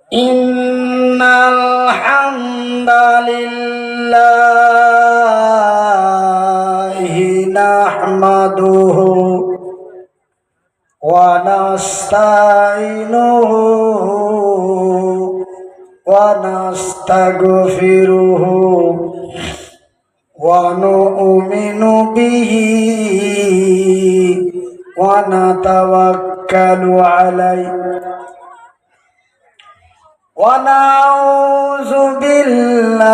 innal hamdalillahi nahmaduhu wa nasta'inuhu wa nastaghfiruhu wa nu'minu bihi wa natawakkalu alayhi wa na'udzu billahi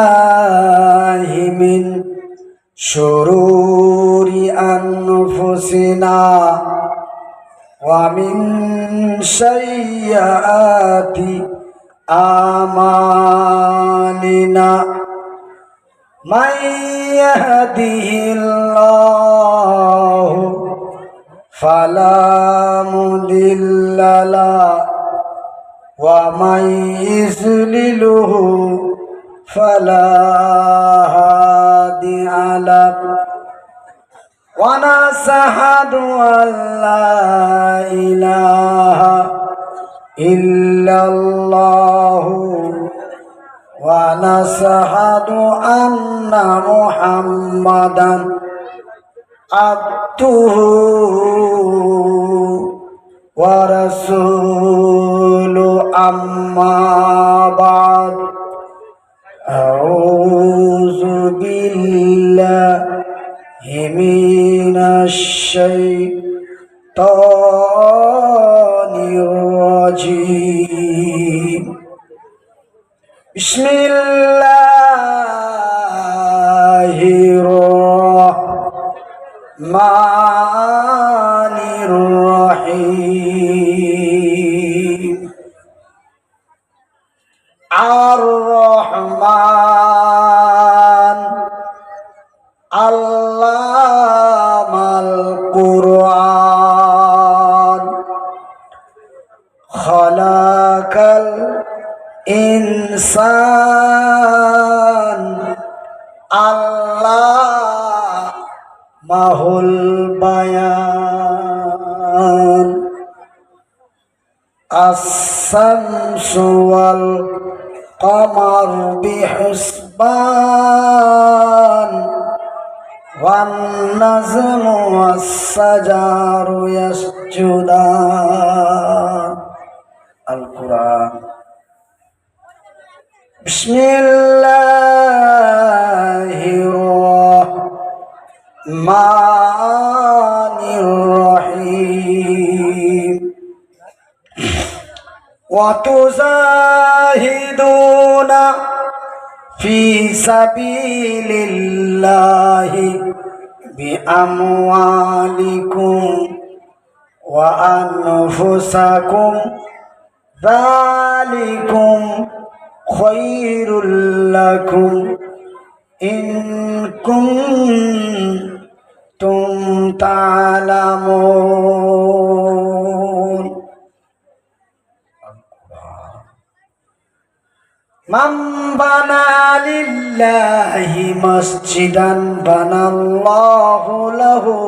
min syururi anfusina wa min sayyiati a'malina may yahdihillahu fala mudilla lahu wa may yudlilhu fala hadiya lahu wa nashhadu an la ilaha illallah wa nashhadu anna muhammadan abduhu wa rasuluhu amma ba'd a'udzu billahi minasy syaithanir rajim. Bismillahirrahmanirrahim. Ar-Rahman Allamal Qur'an khalaqal insan Allah mahul bayan as-samsu wal qamar bihusban wan nazmu was-sajaru yasjudan. Al-Quran. Bismillahirrahmanirrahim. Wa tuzahiduna fi sabilillahi bi amwalikum wa anfusakum dzalikum khairul lakum in kuntum ta'lamun. Man bana lillahi masjidan banallahu lahu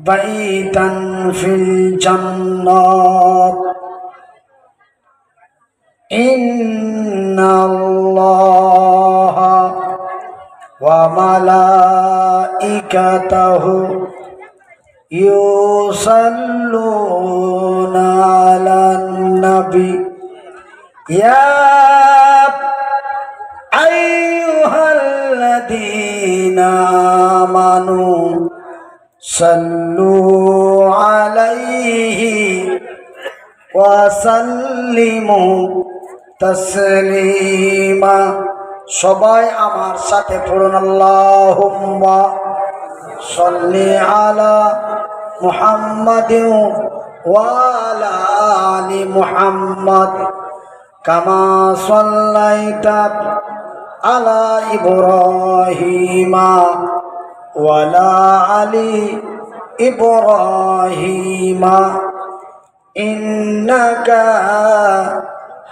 baitan fil jannat. Inna Allaha wa malaikatahu yusalluna ala nabi ya ayyuhalladhina amanu sallu alaihi wa sallimu Taslima. সবাই আমার সাথে পড়ুন আল্লাহুম্মা সাল্লি আলা মুহাম্মাদিন ওয়া আলা আলি মুহাম্মাদ কামা সাল্লাইতা আলা ইব্রাহিমা ওয়া আলা আলি ইব্রাহিমা ইন্নাকা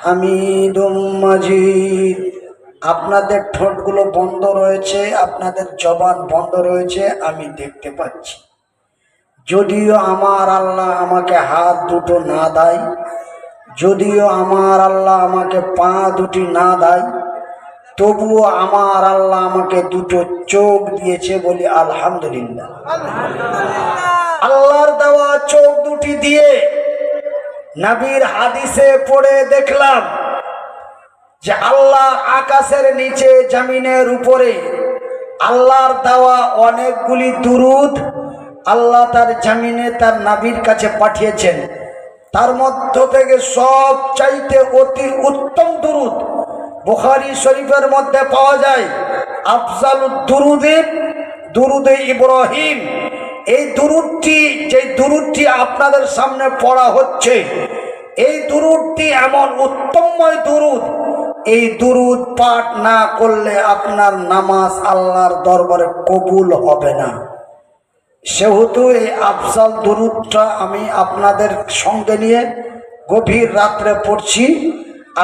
হামিদুম মাজিদ। আপনাদের ঠোঁটগুলো বন্ধ রয়েছে, আপনাদের জবান বন্ধ রয়েছে, আমি দেখতে পাচ্ছি। যদিও আমার আল্লাহ আমাকে হাত দুটো না দেয়, যদিও আমার আল্লাহ আমাকে পা দুটি না দেয়, তবুও আমার আল্লাহ আমাকে দুটো চোখ দিয়েছে, বলি আলহামদুলিল্লাহ। আল্লাহর দেওয়া চোখ দুটি দিয়ে নবীর হাদিসে পড়ে দেখলাম যে আল্লাহ আকাশের নিচে জমিনের উপরে আল্লাহর দেওয়া অনেকগুলি দুরুদ আল্লাহ তার জমিনে তার নবীর কাছে পাঠিয়েছেন। তার মধ্য থেকে সব চাইতে অতি উত্তম দুরুদ বুখারী শরীফের মধ্যে পাওয়া যায়। আফজালুদ দুরুদে দুরুদে ইব্রাহিম। এই দুরুদটি, যে দুরুদটি আপনাদের সামনে পড়া হচ্ছে, এই দুরুদটি এমন উত্তমময় দুরুদ, এই দুরুদ পাঠ না করলে আপনার নামাজ আল্লাহর দরবারে কবুল হবে না। সেহেতু এই আফজাল দুরুদটা আমি আপনাদের সঙ্গে নিয়ে গভীর রাত্রে পড়ছি।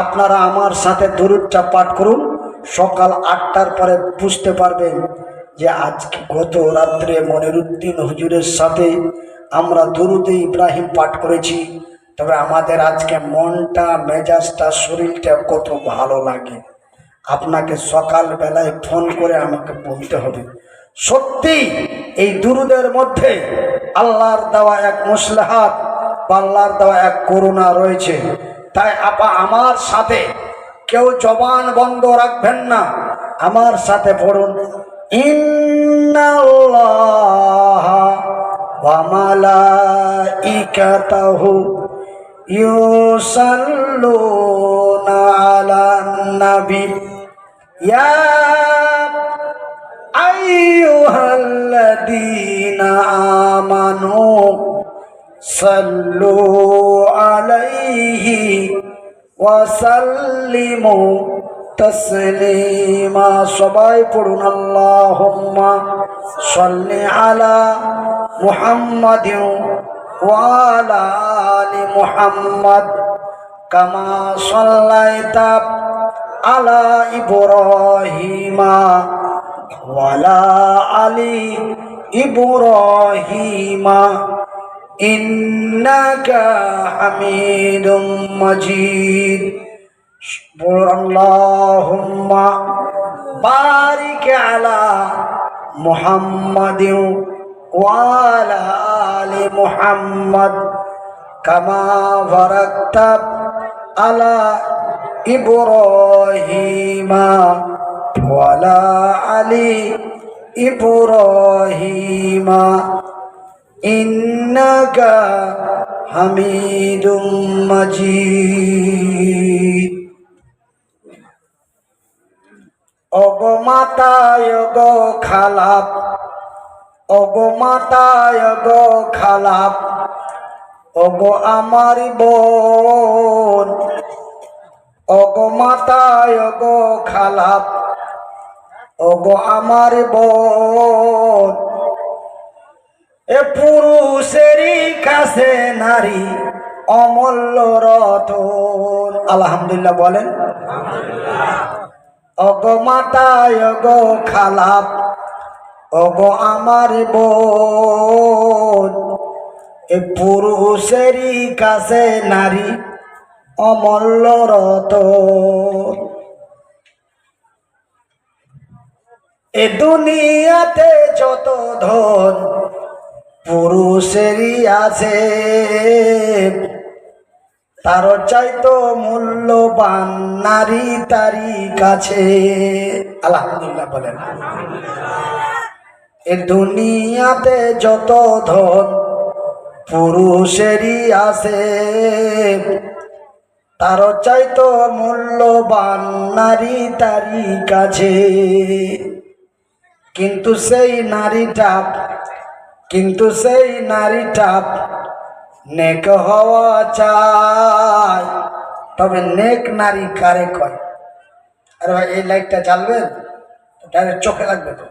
আপনারা আমার সাথে দুরুদটা পাঠ করুন। সকাল 8টার পরে বুঝতে পারবেন যে আজকে গত রাত্রে মনিরুদ্দিন হুজুরের সাথে আমরা দুরুদে ইব্রাহিম পাঠ করেছি। তবে আমাদের আজকে মনটা, মেজাজটা, শরীরটা কত ভালো লাগে। আপনাকে সকালবেলায় ফোন করে আমাকে বলতে হবে। সত্যি এই দুরুদের মধ্যে আল্লাহর দেওয়া এক মুসলাহাত বা আল্লাহর দেওয়া এক করুণা রয়েছে। তাই আমার সাথে কেউ জবান বন্ধ রাখবেন না, আমার সাথে পড়ুন। ইন্নাল্লাহা ওয়া মালাইকাতাহু ইউসাল্লুনা আলান নবী ইয়া আইয়ুহাল্লাযীনা আমানু সাল্লু আলাইহি ওয়া সাল্লিমু তাসলিমা। সবাই পড়ুন আল্লাহুম্মা সাল্লি আলা মুহাম্মাদিন ওয়া আলা আলি মুহাম্মাদ কামা সাল্লাইতা আলা ইব্রাহিমা ওয়া আলা আলি ইব্রাহিমা ইন্নাকা হামিদুম মাজিদ। আল্লাহুম্মা বারিক আলা মুহাম্মাদিন ওয়া আলা আলি মুহাম্মাদ কামা বারাকতা আলা ইব্রাহিমা ওয়া আলা আলি ইব্রাহিমা ইন্নাকা হামিদুম মাজিদ। ওগো মাতায় গো খালাপ, ওগো মাতায় গো খালাপ, ওগো আমার বোন, ওগো মাতায় গো খালাপ, ওগো আমার বোন। এ পুরুষেরই কাছে নারী অমূল্য রতন। আলহামদুলিল্লাহ বলেন। ওগো মাতায় গো খালাপ, ওগো আমার বোন। এ পুরুষেরই কাছে নারী অমূল্য রতন। এ দুনিয়াতে যত ধন পুরুষেরই আছে, তার চাইতো মূল্যবান নারী তারই কাছে। আলহামদুলিল্লাহ বলেন। এ দুনিয়াতে যত ধন পুরুষেরই আছে, তার চাইতো মূল্যবান নারী তারই কাছে। কিন্তু সেই নারীটা নেক হওয়া চাই। তবে নেক নারী কারে কয়? আরে ভাই এই লাইটটা জ্বালবেন, ডাইরেক্ট চোখে লাগবে তো।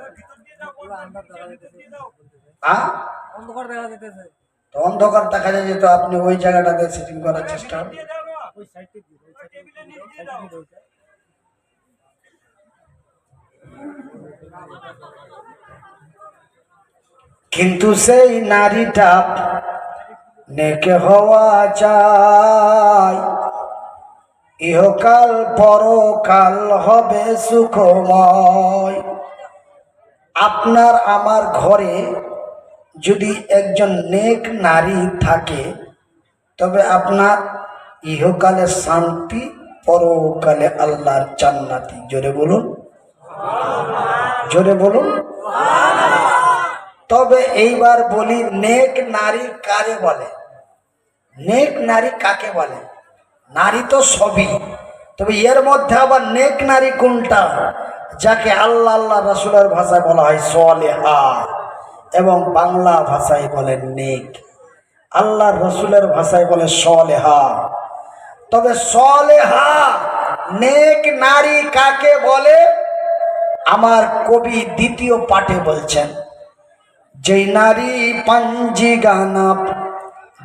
অন্ধকার দেখা যায়, যেহেতু আপনি ওই জায়গাটাতে সেটিং করার চেষ্টা করুন। কিন্তু সেই নারীটা নেক হওয়া চাই। ইহকাল পরকাল হবে সুখময়। আপনার আমার ঘরে যদি একজন নেক নারী থাকে তবে আপনার ইহকালে শান্তি, পরকালে আল্লাহর জান্নাতি। জোরে বলুন, জোরে বলুন। তবে এইবার বলি, নেক নারী কারে বলে? নেক নারী কাকে বলে? নারী তো সবই, তবে এর মধ্যে আবার নেক নারী কোনটা? যাকে আল্লাহ আল্লাহ রাসূলের ভাষায় বলা হয় সালেহা, এবং বাংলা ভাষায় বলে নেক। আল্লাহ রসুলের ভাষায় বলে সালেহা। তবে সালেহা নেক নারী কাকে বলে? আমার কবি দ্বিতীয় পাঠে বলছেন, যে নারী পাঞ্জি গানাপ,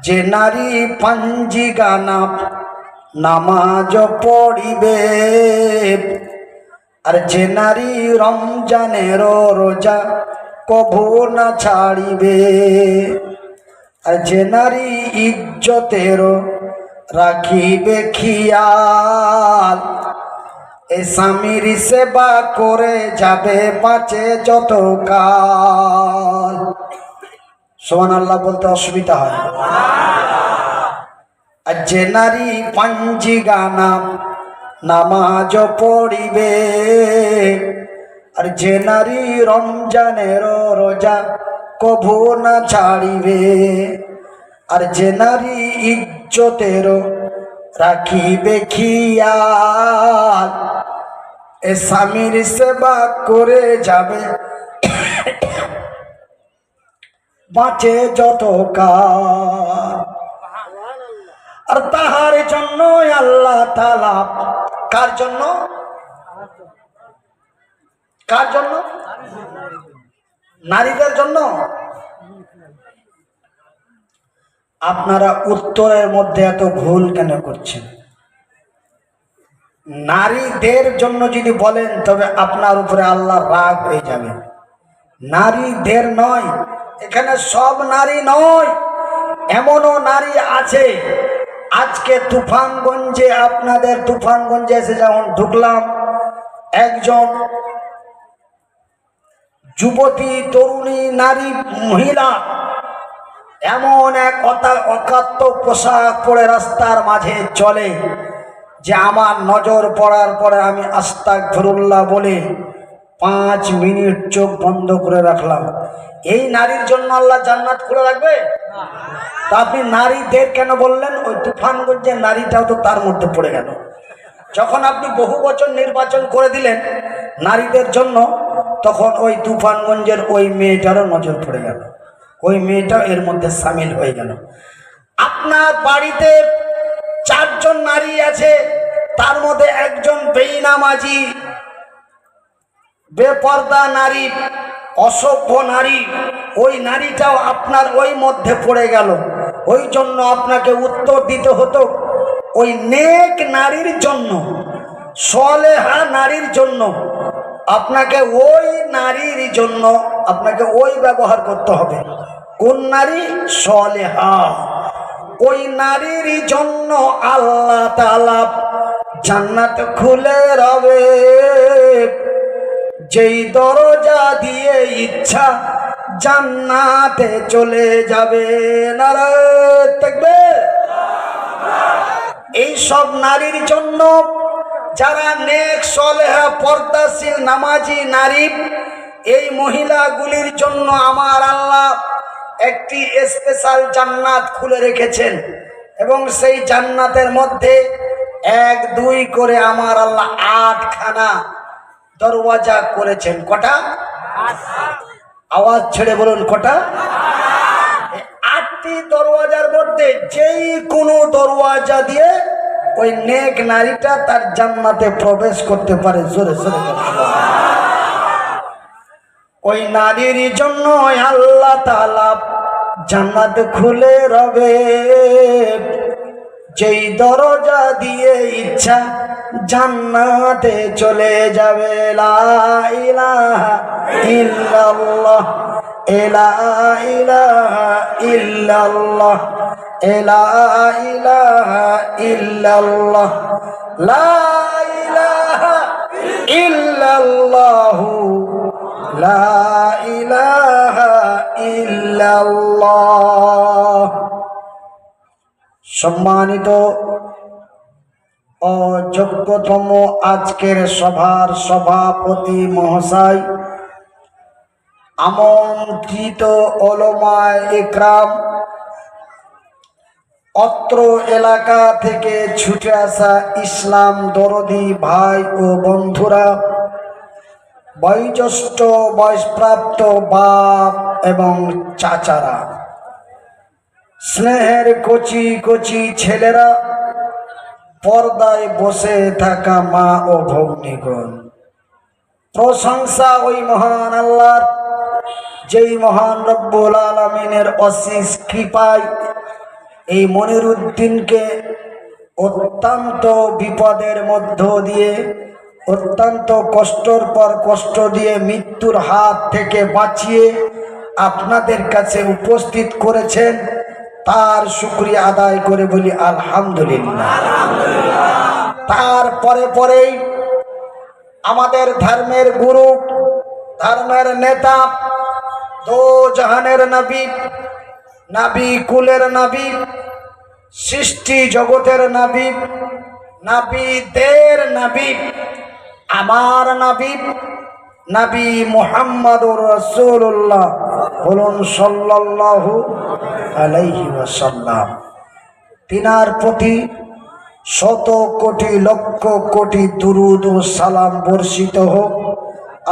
যে নারী পাঞ্জি গানাপ নামাজ পড়িবে, আর যে নারী রমজানের রোজা কভু না ছাড়িবে, আর যে নারী ইজ্জতের রাখিবে খেয়াল, এ স্বামীর সেবা করে যাবে বাঁচে যত কাল। সুবহানাল্লাহ বলতে অসুবিধা হয়। আর যে নারী পাঞ্জি গানা নামাজ পড়িবে, আর যে নারী রমজানের রোজা কভু না ছাড়িবে, আর যে নারী ইজ্জতের রাখিবে খেয়াল, এ স্বামীর সেবা করে যাবে বাঁচে যত কাল। আর তাহার জন্য আল্লাহ তাআলা, কার জন্য? কার জন্য? নারীদের জন্য। আপনারা উত্তরের মধ্যে এত ভুল কেন করছেন? নারীদের জন্য যদি বলেন তবে আপনার উপরে আল্লাহ রাগ হয়ে যাবে। নারীদের নয়, এখানে সব নারী নয়, এমনও নারী আছে। আজকে তুফানগঞ্জে, আপনাদের তুফানগঞ্জে এসে যখন ঢুকলাম, একজন যুবতী তরুণী নারী মহিলা এমন এক অকাত্য পোশাক পরে রাস্তার মাঝে চলে যে আমার নজর পড়ার পরে আমি আস্তাগফিরুল্লাহ বলে 5 মিনিট চোখ বন্ধ করে রাখলাম। এই নারীর জন্য আল্লাহ জান্নাত খুলে রাখবে? তা আপনি নারীদের কেন বললেন? ওই তুফানগঞ্জের নারীটাও তো তার মধ্যে পড়ে গেল। যখন আপনি বহু বচন নির্বাচন করে দিলেন নারীদের জন্য, তখন ওই তুফানগঞ্জের ওই মেয়েটারও নজর পড়ে গেল, ওই মেয়েটাও এর মধ্যে সামিল হয়ে গেল। আপনার বাড়িতে 4 জন নারী আছে, তার মধ্যে একজন বেনামাজি, বেপর্দা নারী, অসভ্য নারী, ওই নারীটাও আপনার ওই মধ্যে পড়ে গেল। ওই জন্য আপনাকে উত্তর দিতে হতো, ওই নেক নারীর জন্য, সালেহা নারীর জন্য, আপনাকে ওই নারীর জন্য আপনাকে ওই ব্যবহার করতে হবে। কোন নারী? সালেহা। ওই নারীর জন্য আল্লাহ তাআলা জান্নাত খুলে রবে, যেই দরজা দিয়ে ইচ্ছা জান্নাতে চলে যাবে। নারায়ে তাকবীর। এই সব নারীর জন্য, যারা নেক সালেহা পর্দাশীল নামাজি নারী, এই মহিলাগুলির জন্য আমার আল্লাহ একটি স্পেশাল জান্নাত খুলে রেখেছেন, এবং সেই জান্নাতের মধ্যে 1 2 করে আমার আল্লাহ 8খানা দরওয়াজা করেছেন। কটা? আওয়াজ ছেড়ে বলুন, কটা? 8টি দরওয়াজার মধ্যে যেই কোনো দরওয়াজা দিয়ে ওই নেক নারীটা তার জান্নাতে প্রবেশ করতে পারে। জোরে জোরে ওই নারীর জন্য আল্লাহ তাআলা জান্নাত খুলে রবে, যেই দরজা দিয়ে ইচ্ছা জান্নাতে চলে যাবে। লা ইলাহা ইল্লাল্লাহ, লা ইলাহা ইল্লাল্লাহ, লা ইলাহা ইল্লাল্লাহ, লা ইলাহা ইল্লাল্লাহু লা ইলাহা ইল্লাল্লাহ। সম্মানিত ও যোগ্যতম আজকের সভার সভাপতি মহাশয়, আমন্ত্রিত ওলামায়ে ইকরাম, অত্র এলাকা থেকে ছুটে আসা ইসলাম দরদি ভাই ও বন্ধুরা, বয়োজ্যেষ্ঠ বয়সপ্রাপ্ত বাপ এবং চাচারা, স্নেহের কচি কচি ছেলেরা, পর্দায় বসে থাকা মা ও ভগ্নীগণ, প্রশংসা ওই মহান আল্লাহর, যেই মহান রব্বুল আলামিনের অশেষ কৃপায় এই মনিরুদ্দিনকে অত্যন্ত বিপদের মধ্য দিয়ে, অত্যন্ত কষ্টর পর কষ্ট দিয়ে মৃত্যুর হাত থেকে বাঁচিয়ে আপনাদের কাছে উপস্থিত করেছেন। তার শুকরিয়া আদায় করে বলি আলহামদুলিল্লাহ। তারপরে পরেই আমাদের ধর্মের গুরু, ধর্মের নেতা, দো জাহানের নবী, নবী কুলের নবী, সৃষ্টি জগতের নবী, নবীদের নবী, আমার নবী, নবী মুহাম্মদুর রাসূলুল্লাহ, বলুন সাল্লাল্লাহু আলাইহি ওয়াসাল্লাম। তিনার প্রতি শত কোটি লক্ষ কোটি দুরূদ ও সালাম বর্ষিত হোক।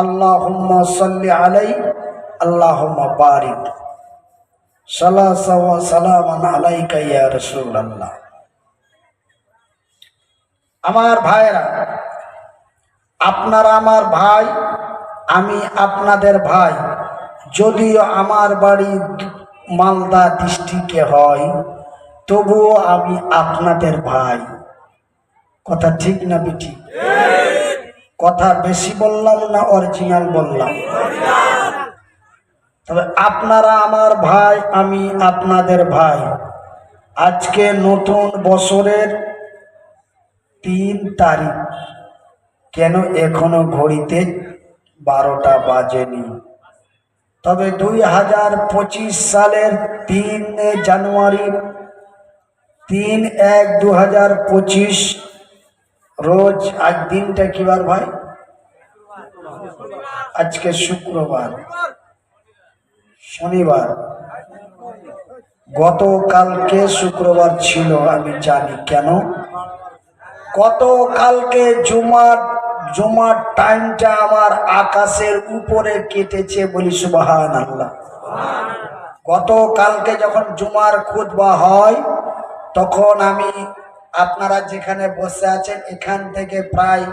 আল্লাহুম্মা সাল্লি আলাইহি, আল্লাহুম্মা বারিক, সালাসা ওয়া সালামান আলাইকা ইয়া রাসূলুল্লাহ। আমার ভাইরা, আপনারা আমার ভাই, আমি আপনাদের ভাই। যদিও আমার বাড়ি মালদা ডিস্ট্রিক্টে হয়, তবুও আমি আপনাদের ভাই। কথা ঠিক না বেঠিক? কথা বেশি বললাম না অরিজিনাল বললাম? তবে আপনারা আমার ভাই, আমি আপনাদের ভাই। আজকে নতুন বছরের 3 তারিখ, কেন এখনো ঘড়িতে 12টা বাজেনি। তবে 2025 সালের 3 জানুয়ারি, 3/1/2025 রোজ, আজ দিনটা কি বার ভাই? আজকে শুক্রবার, শনিবার। গতকালকে শুক্রবার ছিল, আমি জানি কেন। গতকালকে জুমার টাইমটা আমার আকাশের উপরে কেটেছে, বলি সুবহানাল্লাহ। গতকালকে যখন জুমার খুতবা হয়, তখন আমি আপনারা যেখানে বসে আছেন এখান থেকে প্রায়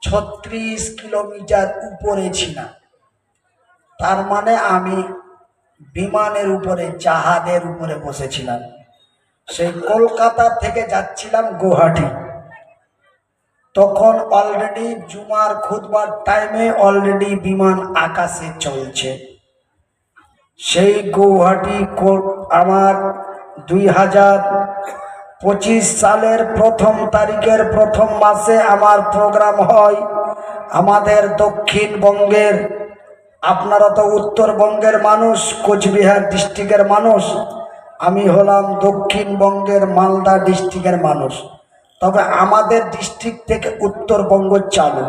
36 কিলোমিটার উপরে ছিলাম। তার মানে আমি বিমানের উপরে, জাহাজের উপরে বসেছিলাম। সেই কলকাতা থেকে যাচ্ছিলাম গুয়াহাটি। তখন অলরেডি জুমার খুতবার টাইমে অলরেডি বিমান আকাশে চলছে। সেই গুয়াহাটি আমার 2025 সালের 1 তারিখের 1 মাসে আমার প্রোগ্রাম হয় আমাদের দক্ষিণবঙ্গের। আপনারা তো উত্তরবঙ্গের মানুষ, কোচবিহার ডিস্ট্রিক্টের মানুষ, আমি হলাম দক্ষিণবঙ্গের মালদা ডিস্ট্রিক্টের মানুষ। তবে আমাদের ডিস্ট্রিক্ট থেকে উত্তরবঙ্গ চালু।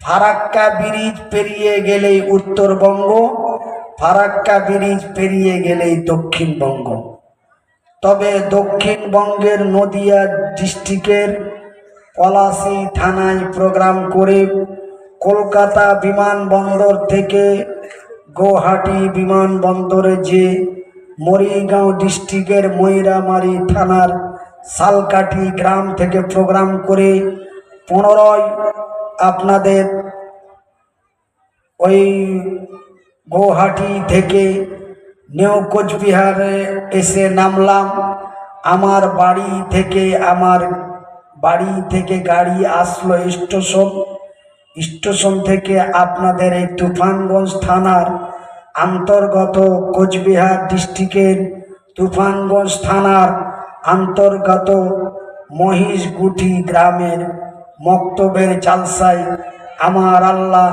ফারাক্কা ব্রিজ পেরিয়ে গেলেই উত্তরবঙ্গ, ফারাক্কা ব্রিজ পেরিয়ে গেলেই দক্ষিণবঙ্গ। তবে দক্ষিণবঙ্গের নদিয়া ডিস্ট্রিক্টের পলাশী থানায় প্রোগ্রাম করে কলকাতা বিমানবন্দর থেকে গুয়াহাটি বিমানবন্দরে যে মরিগাঁও ডিস্ট্রিক্টের ময়রামারি থানার শালকাঠি গ্রাম থেকে প্রোগ্রাম করে 15 আপনাদের ওই গুয়াহাটি থেকে নিউ কোচবিহারে এসে নামলাম। আমার বাড়ি থেকে গাড়ি আসলো স্টেশন থেকে আপনাদের এই তুফানগঞ্জ থানার অন্তর্গত, কোচবিহার ডিস্ট্রিক্টের তুফানগঞ্জ থানার অন্তর্গত মহিষগুটি গ্রামের মক্তবের জালসায় আমার আল্লাহ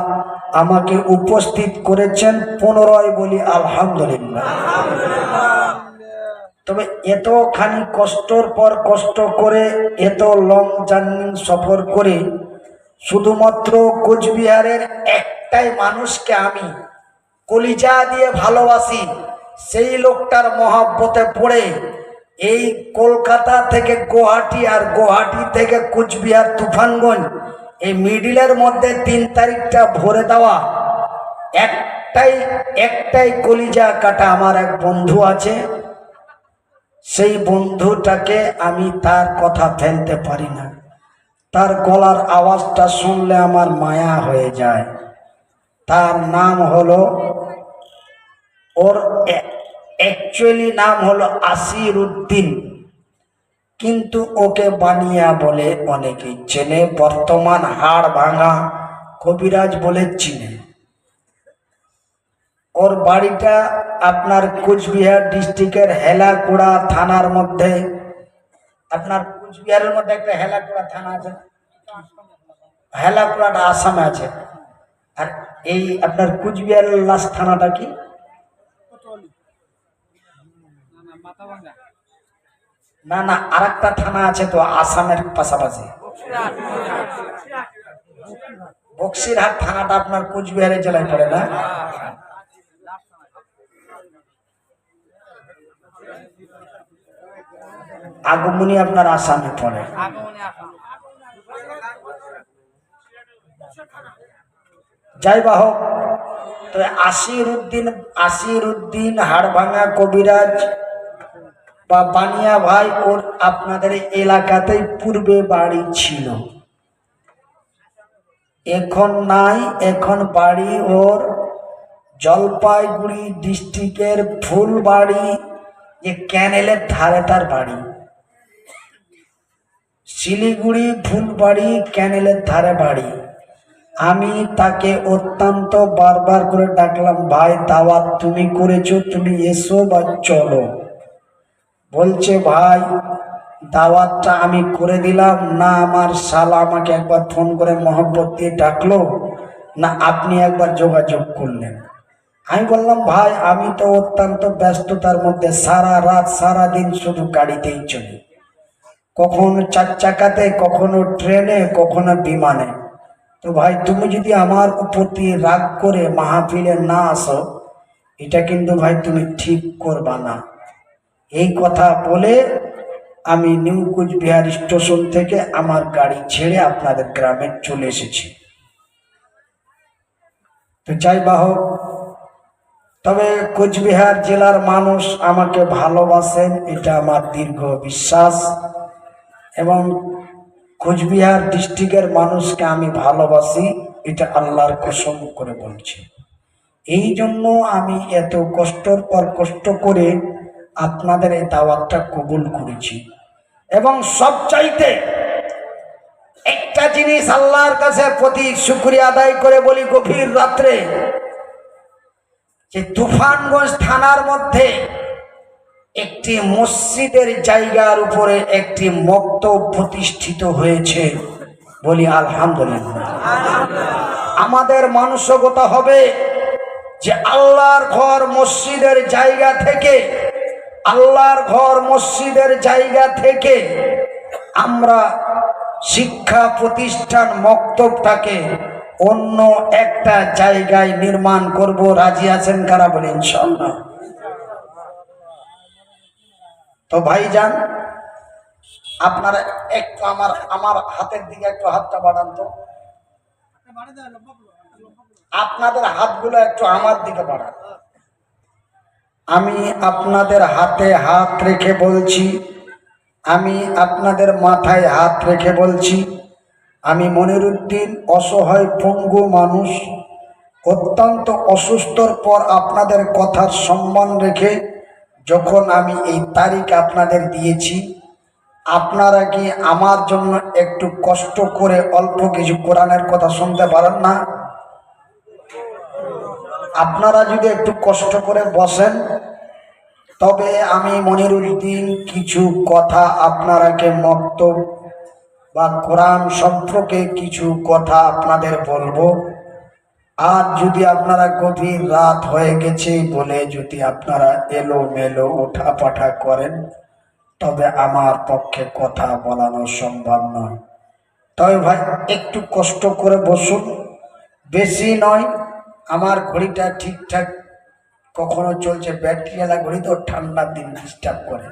আমাকে উপস্থিত করেছেন। 15 বলি আলহামদুলিল্লাহ। তবে এতখানি কষ্টর পর কষ্ট করে, এত লং জার্নি সফর করে, শুধুমাত্র কোচবিহারের একটাই মানুষকে আমি কলিজা দিয়ে ভালোবাসি, সেই লোকটার মহব্বতে পড়ে এই কলকাতা থেকে গুয়াহাটি আর গুয়াহাটি থেকে কোচবিহার তুফানগঞ্জ এই মিডিলের মধ্যে 3 তারিখটা ভরে দেওয়া একটাই কলিজা কাটা আমার এক বন্ধু আছে। সেই বন্ধুটাকে আমি তার কথা ফেলতে পারি না। তার গলার আওয়াজটা শুনলে আমার মায়া হয়ে যায়। তার নাম হলো, ওর অ্যাকচুয়ালি নাম হলো আসির উদ্দিন, কিন্তু ওকে বানিয়া বলে অনেকেই চেনে। বর্তমান হাড় ভাঙা কবিরাজ বলে চিনে। ওর বাড়িটা আপনার কোচবিহার ডিস্ট্রিক্টের হেলাকুড়া থানার মধ্যে। আপনার কোচবিহারের মধ্যে একটা হেলাকুড়া থানা আছে, হেলাকুড়াটা আসামে আছে। আর এই আপনার কোচবিহারের লাস্ট থানাটা কি? না না, আর একটা থানা আছে তো আসামের পাশাপাশি, বক্সিরহাট থানাটা আপনার কোচবিহারের জেলায় পড়ে না? আগমনী আপনার আসামে পড়ে। যাই বা হোক, তো আসির উদ্দিন হাড়ভাঙা কবিরাজ বা বানিয়া ভাই, ওর আপনাদের এলাকাতেই পূর্বে বাড়ি ছিল, এখন নাই। এখন বাড়ি ওর জলপাইগুড়ি ডিস্ট্রিক্টের ফুলবাড়ি, যে ক্যানেলের ধারে তার বাড়ি। শিলিগুড়ি ফুলবাড়ি ক্যানেলের ধারে বাড়ি। আমি তাকে অত্যন্ত বারবার করে ডাকলাম, ভাই দাওয়াত তুমি করেছো, তুমি এসো বা চলো। বলছে ভাই দাওয়াতটা আমি করে দিলাম না, আমার শালা আমাকে একবার ফোন করে মহব্বত দিয়ে ডাকলো, না আপনি একবার যোগাযোগ করলেন। আমি বললাম ভাই আমি তো অত্যন্ত ব্যস্ততার মধ্যে, সারা রাত সারা দিন শুধু গাড়িতেই চলি, কখনো 4 চাকাতে, কখনো ট্রেনে, কখনো বিমানে। তো ভাই তুমি যদি আমার উপর দিয়ে রাগ করে মাহফিলে না আসো, এটা কিন্তু ভাই তুমি ঠিক করবা না। এই কথা বলে আমি নিউ কোচবিহার স্টেশন থেকে আমার গাড়ি ছেড়ে আপনাদের গ্রামে চলে এসেছি। তো যাই বা হোক, তবে কোচবিহার জেলার মানুষ আমাকে ভালোবাসেন, এটা আমার দীর্ঘ বিশ্বাস। এবং কোচবিহার ডিস্ট্রিক্টের মানুষকে আমি ভালোবাসি, এটা আল্লাহর কসম করে বলছি। এই জন্য আমি এত কষ্টর পর কষ্ট করে আপনাদের এই দাওয়াতটা কবুল করেছি। এবং সবচাইতে একটা জিনিস আল্লাহর কাছে প্রতি শুকরিয়া আদায় করে বলি, গভীর রাত্রে যে তুফানগঞ্জ থানার মধ্যে একটি মসজিদের জায়গার উপরে একটি মক্তব প্রতিষ্ঠিত হয়েছে, বলি আলহামদুলিল্লাহ। আমাদের মানসিকতা হবে যে আল্লাহর ঘর মসজিদের জায়গা থেকে, আল্লাহর ঘর মসজিদের জায়গা থেকে আমরা শিক্ষা প্রতিষ্ঠান মক্তবটাকে অন্য একটা জায়গায় নির্মাণ করব। রাজি আছেন কারা? বলে ইনশাআল্লাহ। তো ভাইজান আপনারা একটু আমার হাতের দিকে একটু হাতটা বাড়ান তো, আপনাদের হাতগুলো একটু আমার দিকে বাড়ান। আমি আপনাদের হাতে হাত রেখে বলছি, আমি আপনাদের মাথায় হাত রেখে বলছি, আমি মনিরুদ্দিন অসহায় পঙ্গু মানুষ, অত্যন্ত অসুস্থর পর আপনাদের কথার সম্মান রেখে যখন আমি এই তারিখ আপনাদের দিয়েছি, আপনারা কি আমার জন্য একটু কষ্ট করে অল্প কিছু কোরআনের কথা শুনতে পারেন না? আপনারা যদি একটু কষ্ট করে বসেন তবে আমি মনিরুদ্দিন কিছু কথা আপনারাকে মক্তব বা কোরআন সম্পর্কে কিছু কথা আপনাদের বলবো। আর যদি আপনারা গভীর রাত হয়ে গেছে বলে যদি আপনারা এলোমেলো ওঠাপাঠা করেন, তবে আমার পক্ষে কথা বলানো সম্ভব নয়। তবে ভাই একটু কষ্ট করে বসুন, বেশি নয়। আমার ঘড়িটা ঠিকঠাক কখনো চলছে, ব্যাটারিওয়ালা ঘড়ি তো ঠান্ডার দিন ডিস্টার্ব করে।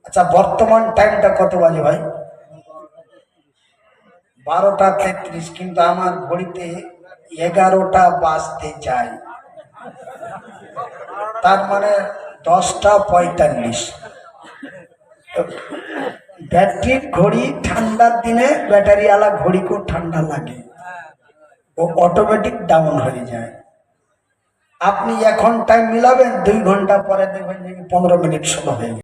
আচ্ছা, বর্তমান টাইমটা কত বাজে ভাই? 12টা 33, কিন্তু আমার ঘড়িতে 11টা বাজতে যায়, তার মানে 10টা 45। ব্যাটারির ঘড়ি ঠান্ডার দিনে ব্যাটারিওয়ালা ঘড়িকেও ঠান্ডা লাগে, ও অটোমেটিক ডাউন হয়ে যায়। আপনি এখন টাইম মিলাবেন, 2 ঘন্টা পরে দেখবেন যে 15 মিনিট সময় হয়ে গেছে।